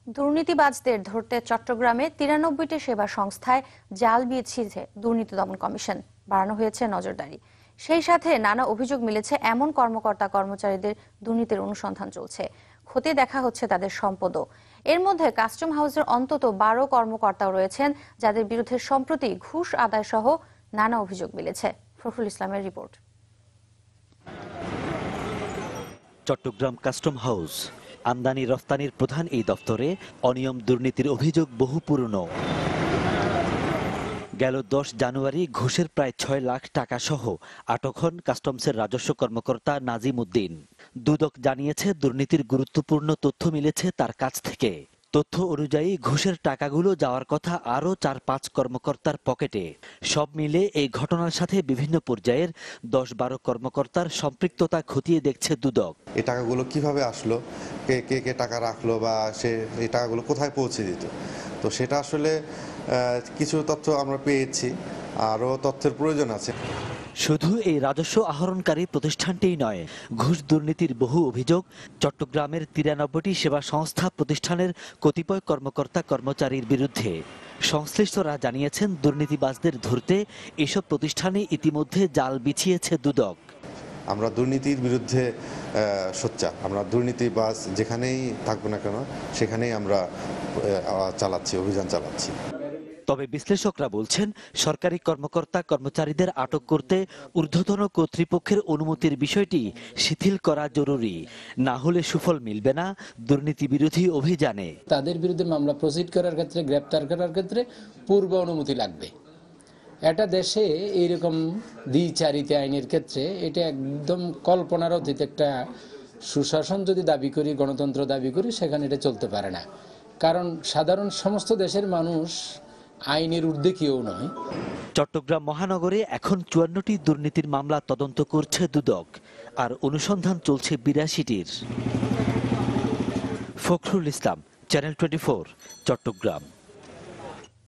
দুর্নীতিবাজদের ধরতে চট্টগ্রামে 93টি সেবা সংস্থায় জাল বিছিয়েছে দুর্নীতি দমন কমিশন। বাড়ানো হয়েছে নজরদারি। সেই সাথে নানা অভিযোগ মিলেছে এমন কর্মকর্তা কর্মচারীদের দুর্নীতির অনুসন্ধান চলছে। খতিয়ে দেখা হচ্ছে তাদের সম্পদও। এর মধ্যে কাস্টম হাউসের অন্তত 12 কর্মকর্তাও রয়েছেন যাদের বিরুদ্ধে সম্প্রতি ঘুষ আদায় সহ নানা অভিযোগ মিলেছে। ফখরুল ইসলামের রিপোর্ট। চট্টগ্রাম কাস্টম হাউস আমদানি রফতানির প্রধান এই দফতরে অনিয়ম দুর্নীতির অভিযোগ বহু পুরনো। গেল 10 জানুয়ারি ঘুষের প্রায় 6 লাখ টাকা সহ আটক হন কাস্টমসের রাজস্ব কর্মকর্তা নাজিম উদ্দিন। দুদক জানিয়েছে দুর্নীতির গুরুত্বপূর্ণ তথ্য মিলেছে তার কাছ থেকে। তথ্য অনুযায়ী ঘুষের টাকাগুলো যাওয়ার কথা আরও 4-5 কর্মকর্তার পকেটে। সব মিলে এই ঘটনার সাথে বিভিন্ন পর্যায়ের 10-12 কর্মকর্তার সম্পৃক্ততা খতিয়ে দেখছে দুদক। এই টাকাগুলো কিভাবে আসলো, কে কে কে টাকা রাখলো বা সে এই টাকাগুলো কোথায় পৌঁছে দিত, তো সেটা আসলে কিছু তথ্য আমরা পেয়েছি, আরও তথ্যের প্রয়োজন আছে। শুধু এই রাজস্ব আহরণকারী প্রতিষ্ঠানটিই নয়, ঘুষ দুর্নীতির বহু অভিযোগ চট্টগ্রামের 93টি সেবা সংস্থা প্রতিষ্ঠানের কতিপয় কর্মকর্তা কর্মচারীর বিরুদ্ধে। সংশ্লিষ্টরা জানিয়েছেন দুর্নীতিবাজদের ধরতে এসব প্রতিষ্ঠানে ইতিমধ্যে জাল বিছিয়েছে দুদক। আমরা দুর্নীতির বিরুদ্ধে সোচ্চার। আমরা দুর্নীতিবাজ যেখানেই থাকবো না কেন সেখানেই আমরা অভিযান চালাচ্ছি। তবে বিশ্লেষকরা বলছেন সরকারি কর্মকর্তা কর্মচারীদের আটক করতে ঊর্ধ্বতন কর্তৃপক্ষের অনুমতির বিষয়টি শিথিল করা জরুরি। না হলে সুফল মিলবে না দুর্নীতি বিরোধী অভিযানে। তাদের বিরুদ্ধে মামলা প্রসিড করার ক্ষেত্রে, গ্রেপ্তার করার ক্ষেত্রে পূর্ব অনুমতি লাগবে। এটা দেশে এইরকম দ্বিচারিতা আইনের ক্ষেত্রে এটা একদম কল্পনার অতীত একটা সুশাসন যদি দাবি করি, গণতন্ত্র দাবি করি, সেখানে এটা চলতে পারে না। কারণ সাধারণ সমস্ত দেশের মানুষ আইনের ঊর্ধ্বে কেউ নয়। চট্টগ্রাম মহানগরে এখন 54টি দুর্নীতির মামলা তদন্ত করছে দুদক, আর অনুসন্ধান চলছে 82টির। ফখরুল ইসলাম, চ্যানেল 24, চট্টগ্রাম।